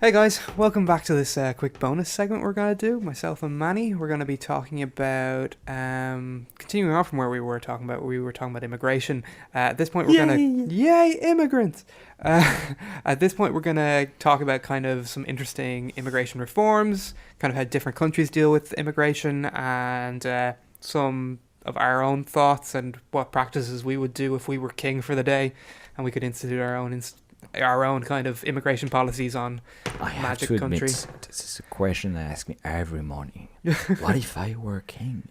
Hey guys, welcome back to this quick bonus segment we're going to do. Myself and Manny, we're going to be talking about, continuing on from where we were talking about immigration. At this point we're going to, yay, immigrants! At this point we're going to talk about kind of some interesting immigration reforms, kind of how different countries deal with immigration, and some of our own thoughts and what practices we would do if we were king for the day and we could institute our own kind of immigration policies on magic country. This is a question I ask me every morning. What if I were king?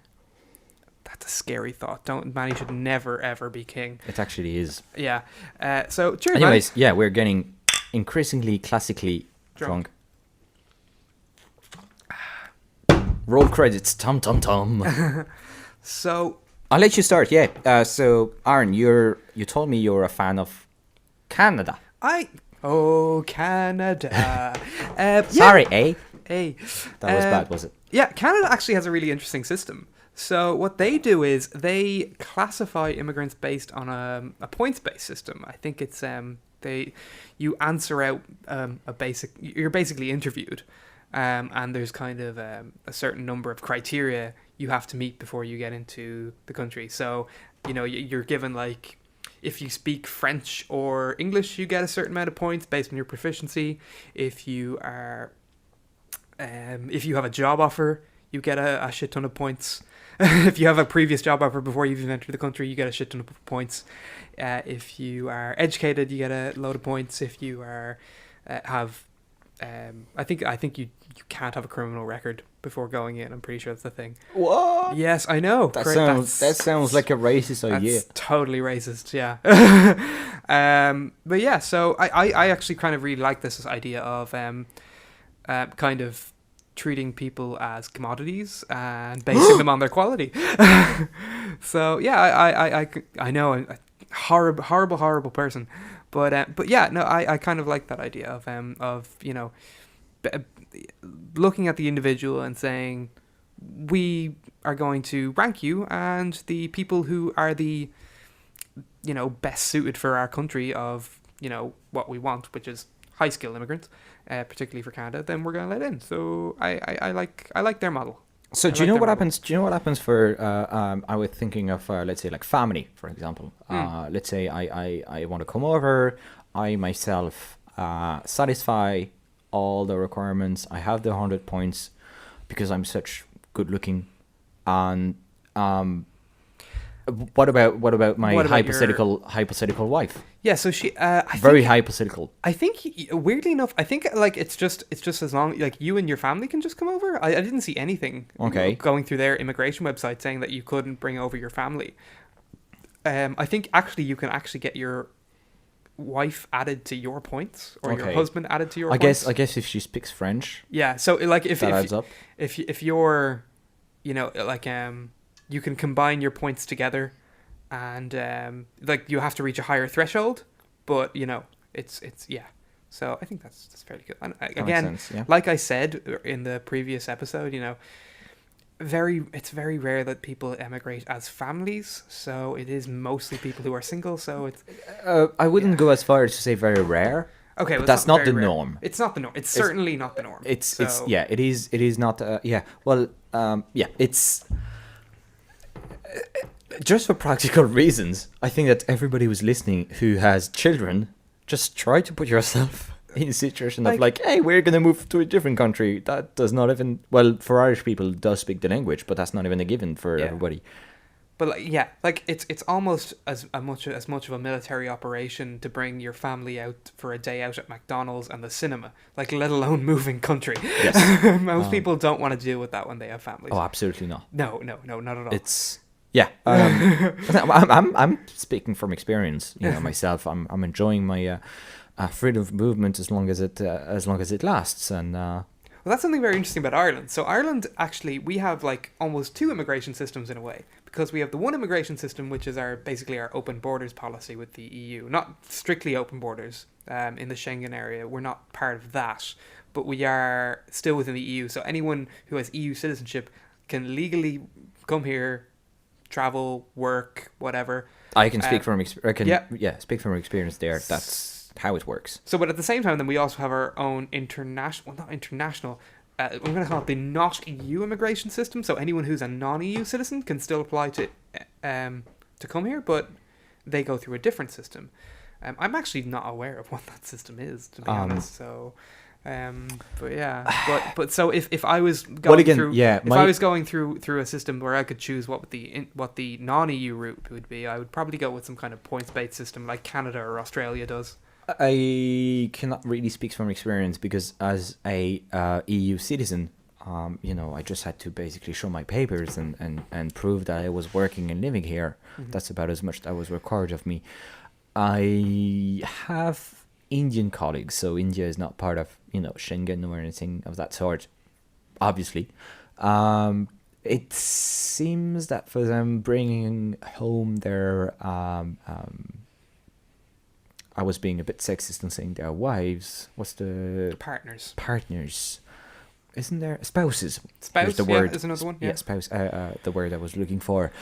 That's a scary thought. Manny should never ever be king. It actually is. Yeah. So cheers. Anyways, Manny. yeah, we're getting increasingly classically drunk. Roll credits. Tom. So I'll let you start. Yeah. So Aaron, you told me you're a fan of Canada. Canada. Sorry, eh? Hey. That was bad, was it? Yeah, Canada actually has a really interesting system. So what they do is they classify immigrants based on a points-based system. I think it's you answer out you're basically interviewed, and there's kind of a certain number of criteria you have to meet before you get into the country. So you're given like, if you speak French or English, you get a certain amount of points based on your proficiency. If you have a job offer, you get a shit ton of points. If you have a previous job offer before you've even entered the country, you get a shit ton of points. If you are educated, you get a load of points. If you are I think you can't have a criminal record before going in. I'm pretty sure that's the thing. What? Yes, I know. That sounds like a racist idea. That's totally racist, yeah. But yeah, so I actually kind of really like this idea of kind of treating people as commodities and basing them on their quality. So yeah, I know, a horrible person, but yeah, no, I kind of like that idea of looking at the individual and saying, we are going to rank you, and the people who are the best suited for our country of what we want, which is high skilled immigrants, particularly for Canada, then we're going to let in. So I like their model. So do you know what happens? Do you know what happens for? I was thinking of let's say like family, for example. Let's say I want to come over. I myself satisfy all the requirements. I have the 100 points because I'm such good looking. And what about my hypothetical wife? Yeah, so she very hypothetical. I think weirdly enough, like it's just as long like you and your family can just come over. I didn't see anything going through their immigration website saying that you couldn't bring over your family. I think actually you can actually get your wife added to your points or your husband added to your points. I guess if she speaks French. Yeah, so like if adds up. If you're you can combine your points together, and like you have to reach a higher threshold, but it's yeah. So I think that's fairly good. And again, makes sense, yeah. Like I said in the previous episode, it's very rare that people emigrate as families. So it is mostly people who are single. So it's I wouldn't go as far as to say very rare. Okay, but that's not the norm. It's not the norm. It's certainly not the norm. It is not. Well, it's just for practical reasons. I think that everybody who's listening who has children, just try to put yourself in a situation of like, hey, we're gonna move to a different country that does not even, well, for Irish people does speak the language, but that's not even a given for everybody. But it's almost as much of a military operation to bring your family out for a day out at McDonald's and the cinema, like let alone moving country. Yes. Most people don't want to deal with that when they have families. Oh, absolutely not. No, not at all. It's I'm speaking from experience. Myself, I'm enjoying my freedom of movement as long as it lasts, and. Well, that's something very interesting about Ireland. So Ireland, actually, we have like almost two immigration systems in a way, because we have the one immigration system, which is basically our open borders policy with the EU. Not strictly open borders in the Schengen area. We're not part of that, but we are still within the EU. So anyone who has EU citizenship can legally come here, travel, work, whatever. I can speak from speak from experience there. That's how it works. So, but at the same time, then we also have our own international, well, not international, I'm going to call it the not EU immigration system. So anyone who's a non-EU citizen can still apply to come here, but they go through a different system. I'm actually not aware of what that system is, to be honest. So, but yeah, but so if I was going I was going through a system where I could choose what the non-EU route would be, I would probably go with some kind of points-based system like Canada or Australia does. I cannot really speak from experience because as a EU citizen, I just had to basically show my papers and prove that I was working and living here. Mm-hmm. That's about as much that was required of me. I have Indian colleagues, so India is not part of Schengen or anything of that sort. Obviously, it seems that for them bringing home their I was being a bit sexist and saying their wives. What's the partners? Partners, isn't there spouses? Spouse, the word. Is another one. Yeah, spouse. The word I was looking for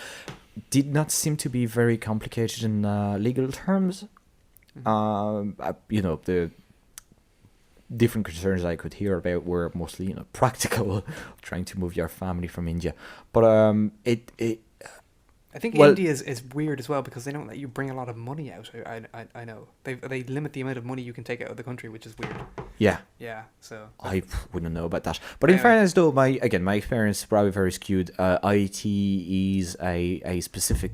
did not seem to be very complicated in legal terms. Mm-hmm. The different concerns I could hear about were mostly practical, trying to move your family from India. But I think India is weird as well because they don't let you bring a lot of money out. I know they limit the amount of money you can take out of the country, which is weird. Yeah. Yeah. So I wouldn't know about that. But in fairness, though, my experience is probably very skewed. IT is a specific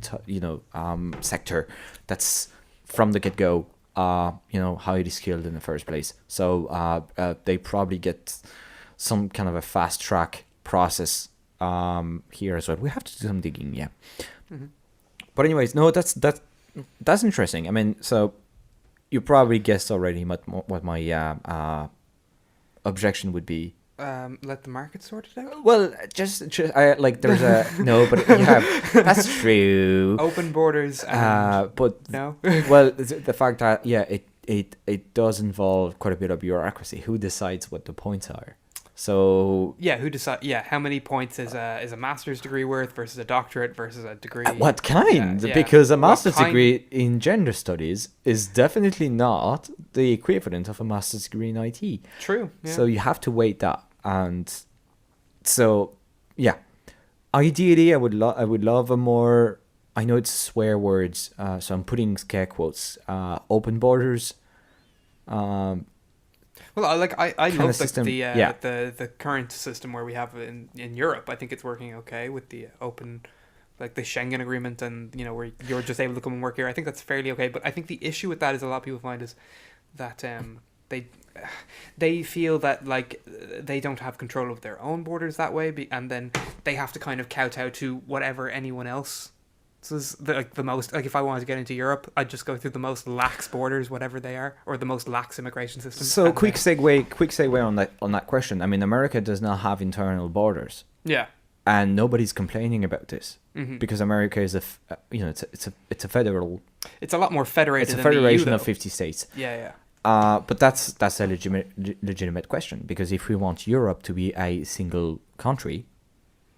sector that's from the get-go highly skilled in the first place. So they probably get some kind of a fast track process here as well. We have to do some digging, yeah. Mm-hmm. But anyways, no, that's interesting. I mean, so you probably guessed already what my objection would be. Let the market sort it out. Well, just there's a no, but you have that's true. Open borders, but no. Well, the fact that it does involve quite a bit of bureaucracy. Who decides what the points are? So who decides? Yeah, how many points is a master's degree worth versus a doctorate versus a degree? What kind? Yeah. Because a master's degree in gender studies is definitely not the equivalent of a master's degree in IT. True. Yeah. So you have to weight that, and so yeah, ideally I would love a more. I know it's swear words, so I'm putting scare quotes. Open borders. Well, I love the current system where we have in Europe. I think it's working okay with the open, like the Schengen agreement, and where you're just able to come and work here. I think that's fairly okay. But I think the issue with that is a lot of people find is that they feel that like they don't have control of their own borders that way, and then they have to kind of kowtow to whatever anyone else. So this is the most, like if I wanted to get into Europe, I'd just go through the most lax borders, whatever they are, or the most lax immigration system. So quick segue on that question. I mean, America does not have internal borders. Yeah. And nobody's complaining about this because America is it's a federal. It's a lot more federated. It's a federation than the EU, of 50 states. Yeah. But that's a legitimate question, because if we want Europe to be a single country,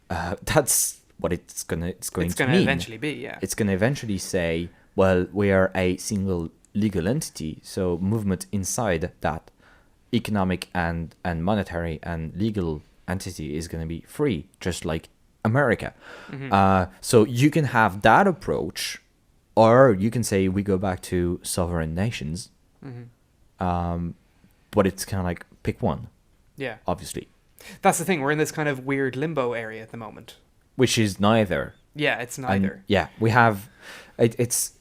that's what it's going to mean. Eventually be, yeah. It's going to eventually say, well, we are a single legal entity, so movement inside that economic and monetary and legal entity is going to be free, just like America. So you can have that approach, or you can say we go back to sovereign nations. But it's kind of like pick one. Yeah. Obviously. That's the thing. We're in this kind of weird limbo area at the moment. Which is neither. Yeah, it's neither. And we have... It's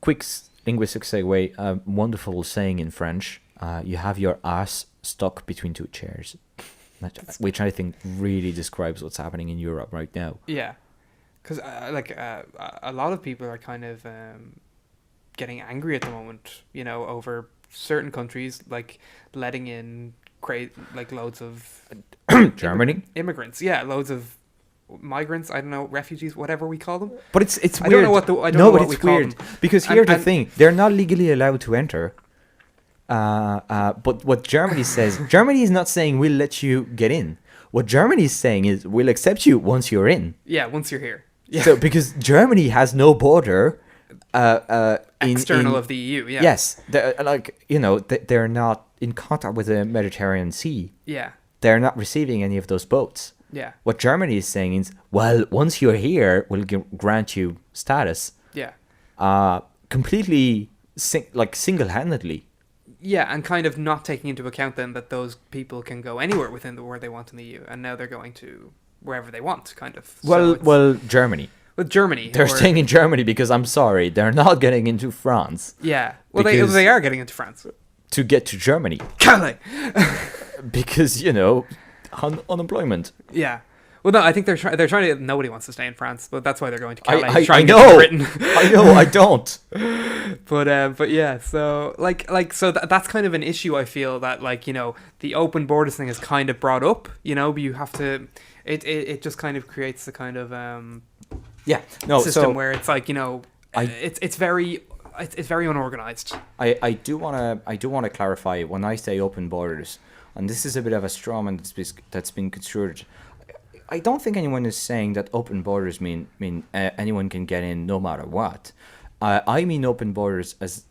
quick linguistic segue. A wonderful saying in French. You have your ass stuck between two chairs. Which I think really describes what's happening in Europe right now. Yeah. Because a lot of people are kind of getting angry at the moment, over certain countries, like letting in loads of Germany immigrants. Yeah, loads of migrants. I don't know, refugees, whatever we call them. But it's weird. I don't know what we call them. Because here's the thing: they're not legally allowed to enter. But what Germany says, Germany is not saying we'll let you get in. What Germany is saying is we'll accept you once you're in. Yeah, once you're here. Yeah. So because Germany has no border, external of the EU. Yeah. Yes, they're not in contact with the Mediterranean Sea. Yeah. They're not receiving any of those boats. Yeah. What Germany is saying is, well, once you're here, we'll grant you status. Yeah. Completely, single-handedly. Yeah, and kind of not taking into account then that those people can go anywhere within where they want in the EU, and now they're going to wherever they want, kind of. Well, Germany. With Germany. They're staying in Germany because, I'm sorry, they're not getting into France. Yeah. Well, they are getting into France. To get to Germany. Calais! Because, unemployment. Yeah. Well, no, I think they're trying to. Nobody wants to stay in France, but that's why they're going to Calais. I know. Britain. I know. I don't. But yeah. So so that's kind of an issue. I feel that the open borders thing is kind of brought up. But you have to. It just kind of creates the kind of system where it's it's very unorganized. I do want to clarify when I say open borders, and this is a bit of a straw man that's been construed. I don't think anyone is saying that open borders mean anyone can get in no matter what. I mean open borders as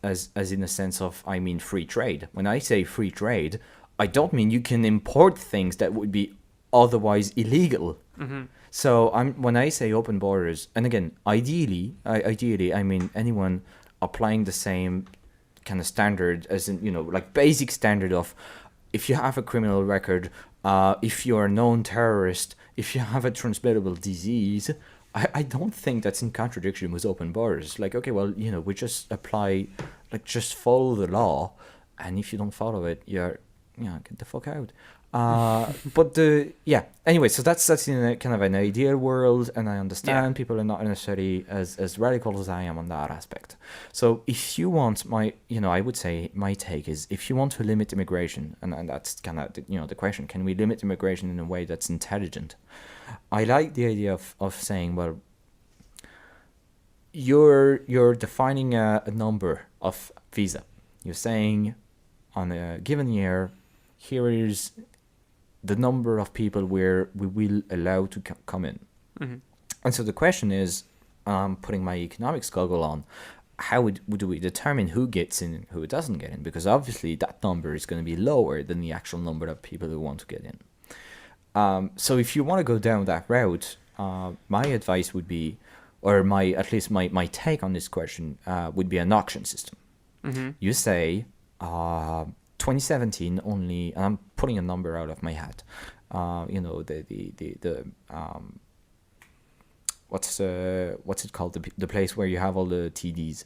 in the sense of I mean free trade. When I say free trade, I don't mean you can import things that would be otherwise illegal. Mm-hmm. So when I say open borders, and again, ideally, I mean anyone applying the same kind of standard as in basic standard of if you have a criminal record, if you're a known terrorist, if you have a transmittable disease, I don't think that's in contradiction with open borders. Okay, well, we just apply, just follow the law, and if you don't follow it, get the fuck out. Anyway, so that's in a kind of an ideal world, and I understand people are not necessarily as radical as I am on that aspect. So if you want I would say my take is if you want to limit immigration, and that's kind of the question, can we limit immigration in a way that's intelligent? I like the idea of saying, well, you're defining a number of visa. You're saying on a given year, here is the number of people where we will allow to come in. Mm-hmm. And so the question is, putting my economics goggle on, how do we determine who gets in and who doesn't get in? Because obviously that number is going to be lower than the actual number of people who want to get in. So if you want to go down that route, my advice would be, or my take on this question would be an auction system. Mm-hmm. You say 2017 only, and I'm putting a number out of my hat. What's it called? The place where you have all the TDs.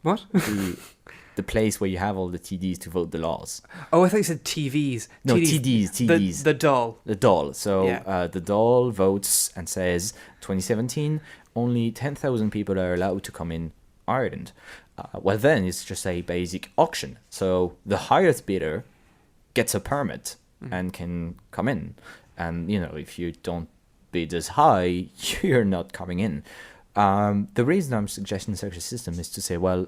What? The place where you have all the TDs to vote the laws. Oh, I thought you said TVs. No, TDs. The doll. The doll. So the doll votes and says 2017 only 10,000 people are allowed to come in Ireland. Well, then it's just a basic auction. So the highest bidder gets a permit and can come in. And, if you don't bid as high, you're not coming in. The reason I'm suggesting such a system is to say, well,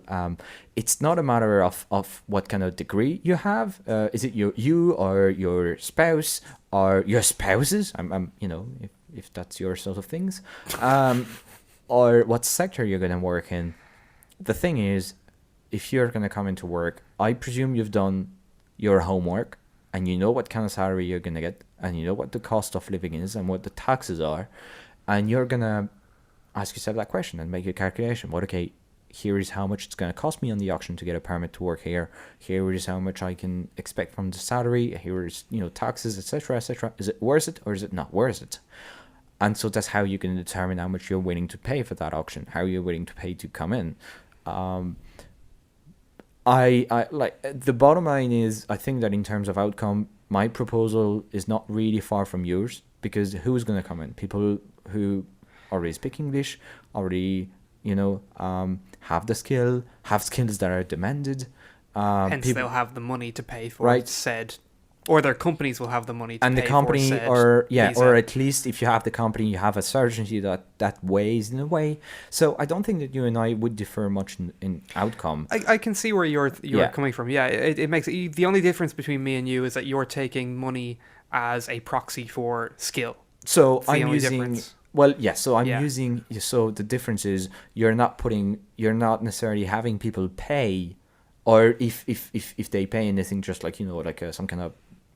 it's not a matter of what kind of degree you have. Is it you or your spouse or your spouses? If that's your sort of things, or what sector you're going to work in. The thing is, if you're going to come into work, I presume you've done your homework and you know what kind of salary you're going to get and you know what the cost of living is and what the taxes are, and you're going to ask yourself that question and make a calculation. Okay, here is how much it's going to cost me on the auction to get a permit to work here. Here is how much I can expect from the salary. Here is, taxes, etc., etc. Is it worth it or is it not worth it? And so that's how you can determine how much you're willing to pay for that auction, how you're willing to pay to come in. I the bottom line is, I think that in terms of outcome, my proposal is not really far from yours, because who's going to come in? People who already speak English, already, have the skill, have skills that are demanded. Hence, they'll have the money to pay for said, or their companies will have the money to and pay the company for said visa. Or at least if you have the company, you have a certainty that weighs in a way. So I don't think that you and I would differ much in outcome. I can see where you're coming from. Yeah, it makes the only difference between me and you is that you're taking money as a proxy for skill. So I'm Well, yeah. So I'm Yeah. using. So the difference is you're not necessarily having people pay, or if they pay anything, just like like some kind of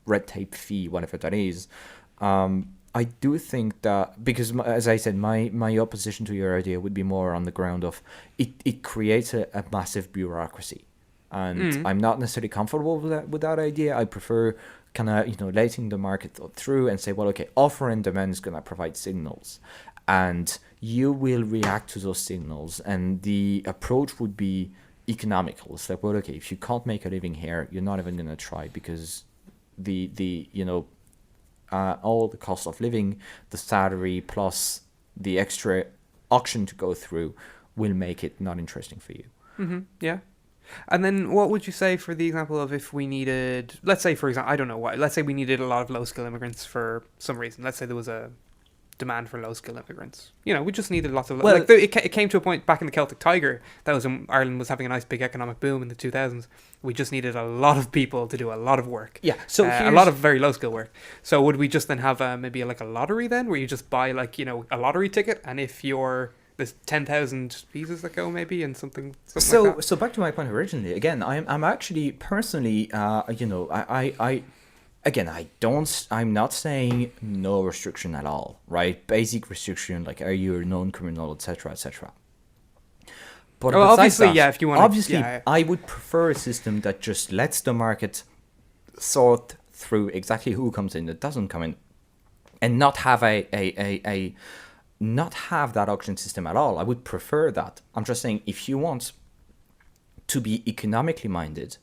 red tape fee, whatever that is. I do think that because, as I said, my opposition to your idea would be more on the ground of it creates a massive bureaucracy, and I'm not necessarily comfortable with that idea. I prefer kind of letting the market through and say, well, okay, offer and demand is going to provide signals, and you will react to those signals, and the approach would be economical. It's like, well, okay, if you can't make a living here, you're not even going to try, because the all the cost of living, the salary plus the extra auction to go through will make it not interesting for you. Yeah. And then what would you say for the example of if we needed, let's say, for example, I don't know why, let's say we needed a lot of low-skill immigrants for some reason. Let's say there was a demand for low-skill immigrants. We just needed lots of... Well, it came to a point back in the Celtic Tiger, that was when Ireland was having a nice big economic boom in the 2000s. We just needed a lot of people to do a lot of work. Yeah, so a lot of very low-skill work. So would we just then have maybe like a lottery then, where you just buy a lottery ticket, and if there's 10,000 visas that go maybe, and something like that. So back to my point originally. Again, I'm actually personally, I'm not saying no restriction at all, right? Basic restriction, like are you a known criminal, etc., etc. But obviously, if you want. Obviously, I would prefer a system that just lets the market sort through exactly who comes in, that doesn't come in, and not have not have that auction system at all. I would prefer that. I'm just saying, if you want to be economically minded,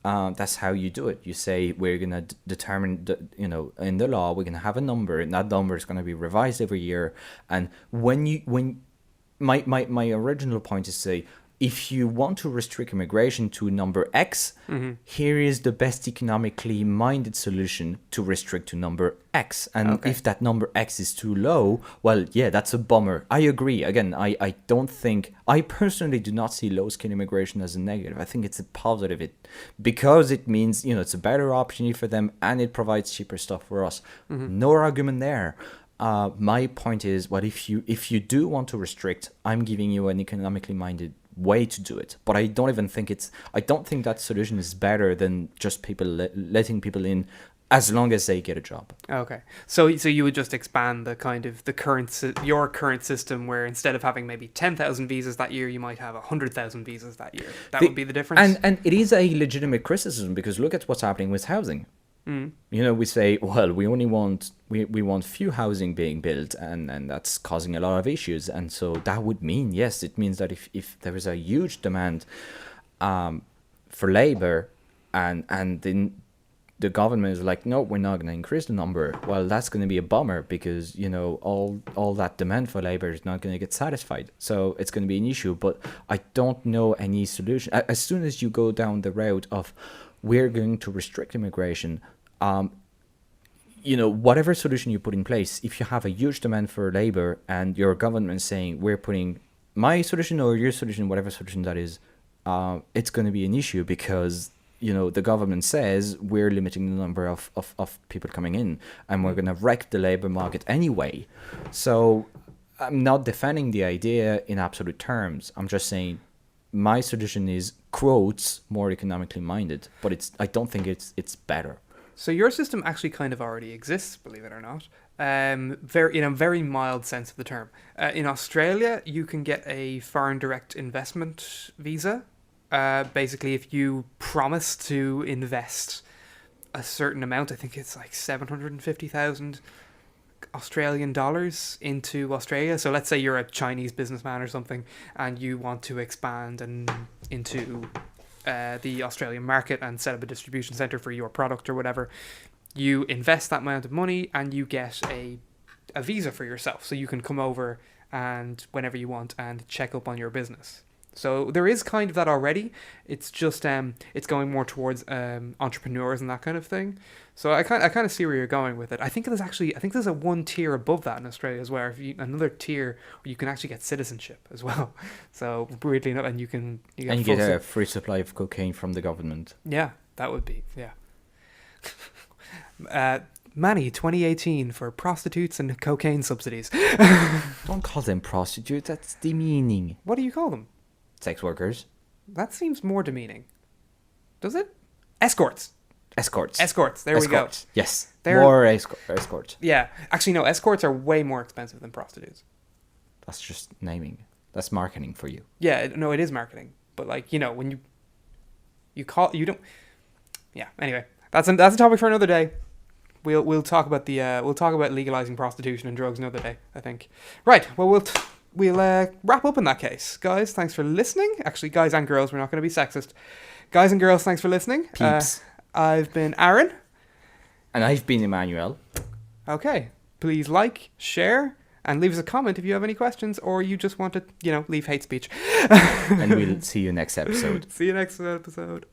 that's how you do it. You say, we're going to determine, in the law, we're going to have a number, and that number is going to be revised every year. And my original point is to say, if you want to restrict immigration to number X, here is the best economically minded solution to restrict to number X. And if that number X is too low, well, yeah, that's a bummer. I agree. Again, I personally do not see low-skill immigration as a negative. I think it's a positive, because it means, it's a better opportunity for them, and it provides cheaper stuff for us. No argument there. My point is, well, if you do want to restrict, I'm giving you an economically minded way to do it, but I don't think that solution is better than just people letting people in as long as they get a job. Okay, so you would just expand your current system, where instead of having maybe 10,000 visas that year, you might have 100,000 visas that year. That would be the difference. And it is a legitimate criticism, because look at what's happening with housing. We say, well, we only want few housing being built, and that's causing a lot of issues. And so that would mean, yes, it means that if there is a huge demand for labor, and then the government is like, no, we're not going to increase the number, well, that's going to be a bummer, because all that demand for labor is not going to get satisfied. So it's going to be an issue. But I don't know any solution. As soon as you go down the route of, we're going to restrict immigration, whatever solution you put in place, if you have a huge demand for labor and your government saying, we're putting my solution or your solution, whatever solution that is, it's going to be an issue, because the government says we're limiting the number of people coming in, and we're going to wreck the labor market anyway. So I'm not defending the idea in absolute terms. I'm just saying my solution is, quotes, more economically minded, but I don't think it's better. So your system actually kind of already exists, believe it or not. Very in a very mild sense of the term. In Australia, you can get a foreign direct investment visa. Basically, if you promise to invest a certain amount, I think it's like 750,000 Australian dollars into Australia. So let's say you're a Chinese businessman or something, and you want to expand into the Australian market and set up a distribution center for your product or whatever. You invest that amount of money, and you get a visa for yourself, so you can come over and whenever you want and check up on your business. So there is kind of that already. It's just it's going more towards entrepreneurs and that kind of thing. So I kind of see where you're going with it. I think there's a one tier above that in Australia as well. Another tier where you can actually get citizenship as well. So weirdly enough, and you get a free supply of cocaine from the government. Yeah, that would be Manny 2018 for prostitutes and cocaine subsidies. Don't call them prostitutes. That's demeaning. What do you call them? Sex workers. That seems more demeaning. Does it? Escorts. Escorts. Escorts. There we go. Yes. They're- More escorts. Yeah. Actually, no. Escorts are way more expensive than prostitutes. That's just naming. That's marketing for you. Yeah. No, it is marketing. But like, you know, when you call, you don't. Yeah. Anyway, that's a topic for another day. We'll talk about legalizing prostitution and drugs another day, I think. Right. Well, we'll wrap up in that case, guys. Thanks for listening. Actually, guys and girls, we're not going to be sexist. Guys and girls, thanks for listening. Peeps. I've been Aaron. And I've been Emmanuel. Okay. Please like, share, and leave us a comment if you have any questions or you just want to, leave hate speech. And we'll see you next episode. See you next episode.